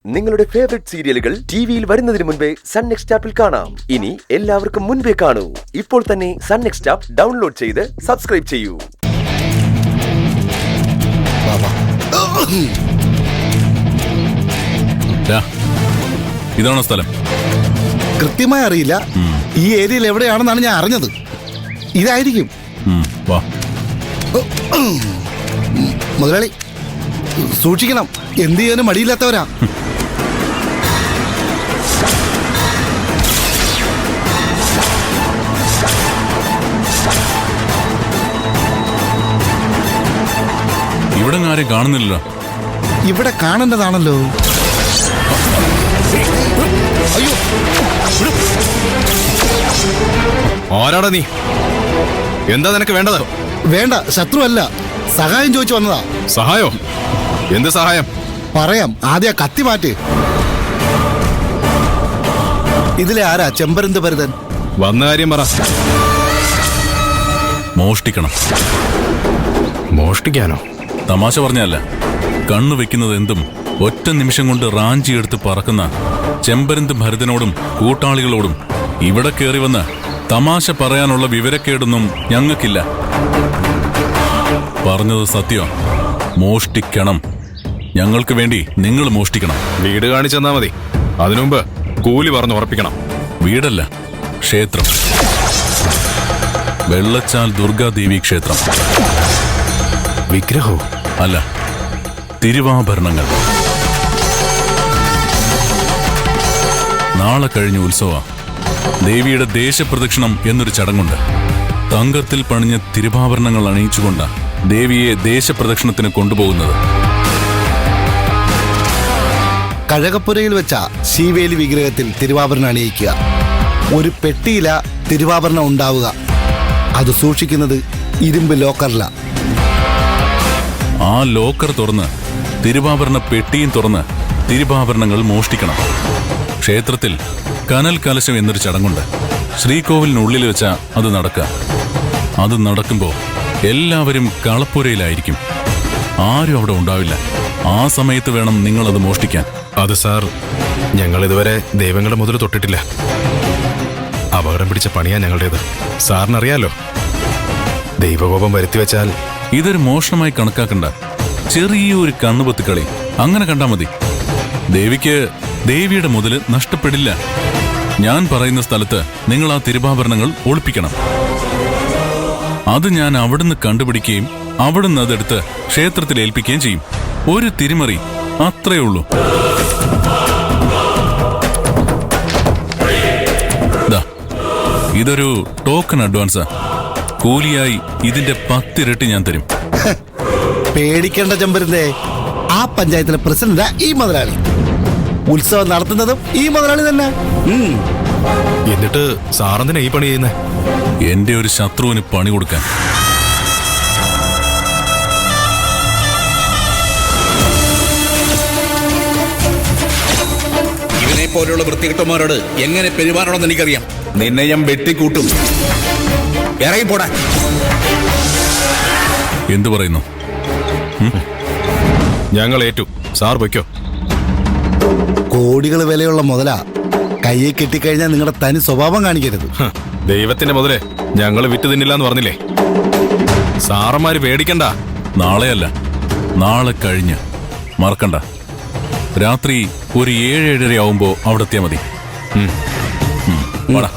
നിങ്ങളുടെ ഫേവറേറ്റ് സീരിയലുകൾ ടിവിയിൽ വരുന്നതിന് മുൻപേ സൺ നെക്സ്റ്റ് ആപ്പിൽ കാണാം. ഇനി എല്ലാവർക്കും മുൻപേ കാണൂ. ഇപ്പോൾ തന്നെ സൺ നെക്സ്റ്റ് ആപ്പ് ഡൗൺലോഡ് ചെയ്ത് സബ്സ്ക്രൈബ് ചെയ്യൂ. ഇതാണോ സ്ഥലം? കൃത്യമായി അറിയില്ല. ഈ ഏരിയയിൽ എവിടെയാണെന്നാണ് ഞാൻ അറിഞ്ഞത്. ഇതായിരിക്കും. മുതലാളി സൂക്ഷിക്കണം, എന്ത് ചെയ്യാനും മടിയില്ലാത്തവരാ. ഇവിടെ ആരെയും കാണുന്നില്ലല്ലോ. ഇവിടെ കാണേണ്ടതാണല്ലോ. അയ്യോ, ആരാടാ നീ? എന്താ നിനക്ക് വേണ്ടത്? വേണ്ട, ശത്രുവല്ല, സഹായം ചോദിച്ചു വന്നതാ. സഹായോ? എന്ത് സഹായം? പറയാം, ആദ്യം കത്തി മാറ്റ്. ഇതിലെ ആരാ ചെമ്പരന്ത് ഭരതൻ? വന്ന കാര്യം പറ. മോഷ്ടിക്കണം. മോഷ്ടിക്കാനോ? തമാശ പറഞ്ഞല്ല. കണ്ണു വെക്കുന്നത് എന്തും ഒറ്റ നിമിഷം കൊണ്ട് റാഞ്ചിയെടുത്ത് പറക്കുന്ന ചെമ്പരന്ത് ഭരതനോടും കൂട്ടാളികളോടും ഇവിടെ കയറി വന്ന് തമാശ പറയാനുള്ള വിവരക്കേടൊന്നും ഞങ്ങൾക്കില്ല. പറഞ്ഞത് സത്യം. മോഷ്ടിക്കണം. ഞങ്ങൾക്ക് വേണ്ടി നിങ്ങൾ മോഷ്ടിക്കണം. വീട് കാണിച്ചെന്നാ മതി. അതിനുമുമ്പ് കൂലി പറഞ്ഞ് ഉറപ്പിക്കണം. വീടല്ല, ക്ഷേത്രം. വെള്ളച്ചാൽ ദുർഗാദേവി ക്ഷേത്രം. വിഗ്രഹോ? അല്ല, തിരുവാഭരണങ്ങൾ. നാളെ കഴിഞ്ഞ ഉത്സവ ദേവിയുടെ ദേശപ്രദക്ഷിണം എന്നൊരു ചടങ്ങുണ്ട്. തങ്കത്തിൽ പണിഞ്ഞ തിരുവാഭരണങ്ങൾ അണിയിച്ചുകൊണ്ട് ദേവിയെ ദേശപ്രദക്ഷിണത്തിന് കൊണ്ടുപോകുന്നത്. കഴകപ്പുരയിൽ വെച്ച ശീവേലി വിഗ്രഹത്തിൽ തിരുവാഭരണം അണിയിക്കുക. ഒരു പെട്ടിയില തിരുവാഭരണം ഉണ്ടാവുക. അത് സൂക്ഷിക്കുന്നത് ഇരുമ്പ് ലോക്കറില. ആ ലോക്കർ തുറന്ന് തിരുവാഭരണ പെട്ടിയും തുറന്ന് തിരുവാഭരണങ്ങൾ മോഷ്ടിക്കണം. ക്ഷേത്രത്തിൽ കനൽ കലശം എന്നൊരു ചടങ്ങുണ്ട്. ശ്രീകോവിലിനുള്ളിൽ വെച്ച അത് നടക്കുക. അത് നടക്കുമ്പോൾ എല്ലാവരും കളപ്പുരയിലായിരിക്കും. ആരും അവിടെ ഉണ്ടാവില്ല. ആ സമയത്ത് വേണം നിങ്ങളത് മോഷ്ടിക്കാൻ. അത് സാർ, ഞങ്ങൾ ഇതുവരെ ദൈവങ്ങളുടെ മുതൽ തൊട്ടിട്ടില്ല. അപകടം പിടിച്ച പണിയാ ഞങ്ങളുടേത്. സാറിനറിയാലോ, ദൈവകോപം വരുത്തിവെച്ചാൽ. ഇതൊരു മോഷണമായി കണക്കാക്കണ്ട. ചെറിയൊരു കണ്ണുപൊത്തിക്കളി അങ്ങനെ കണ്ടാ മതി. ദേവിക്ക് ദേവിയുടെ മുതല് നഷ്ടപ്പെടില്ല. ഞാൻ പറയുന്ന സ്ഥലത്ത് നിങ്ങൾ ആ തിരുവാഭരണങ്ങൾ ഒളിപ്പിക്കണം. അത് ഞാൻ അവിടുന്ന് കണ്ടുപിടിക്കുകയും അവിടുന്ന് അതെടുത്ത് ക്ഷേത്രത്തിൽ ഏൽപ്പിക്കുകയും ചെയ്യും. ഒരു തിരിമറി, അത്രയേ ഉള്ളൂ. ഇതൊരു ടോക്കൺ അഡ്വാൻസാ. കൂലിയായി ഇതിന്റെ 10 ഇരട്ടി ഞാൻ തരും. പേടിക്കേണ്ട ചെമ്പരന്തേ, ആ പഞ്ചായത്തിലെ പ്രസിഡന്റാ ഈ മുതലാളി. ഉത്സവം നടത്തുന്നതും ഈ മുതലാളി തന്നെ. എന്നിട്ട് സാറെന്തിനാ ഈ പണി ചെയ്യുന്നേ? എന്റെ ഒരു ശത്രുവിന് പണി കൊടുക്കാൻ. ഇവനെ പോലെയുള്ള വൃത്തികെട്ടന്മാരോട് എങ്ങനെ പെരുമാറണമെന്ന് എനിക്കറിയാം. നിന്നെ ഞാൻ വെട്ടിക്കൂട്ടും. ഇറങ്ങിപ്പോടാ. എന്തു പറയുന്നു? ഞങ്ങൾ ഏറ്റു. സാർ പൊയ്ക്കോ. കോടികൾ വിലയുള്ള മുതലാ. കയ്യെ കെട്ടിക്കഴിഞ്ഞാൽ നിങ്ങളുടെ തനി സ്വഭാവം കാണിക്കരുത്. ദൈവത്തിന്റെ മുതലേ ഞങ്ങൾ വിറ്റ് തിന്നില്ല എന്ന് പറഞ്ഞില്ലേ? സാറന്മാര് പേടിക്കണ്ട. നാളെയല്ല, നാളെ കഴിഞ്ഞ്. മറക്കണ്ട. രാത്രി ഒരു 7-7:30 ആവുമ്പോ അവിടെ എത്തിയാ മതി. വാടാ.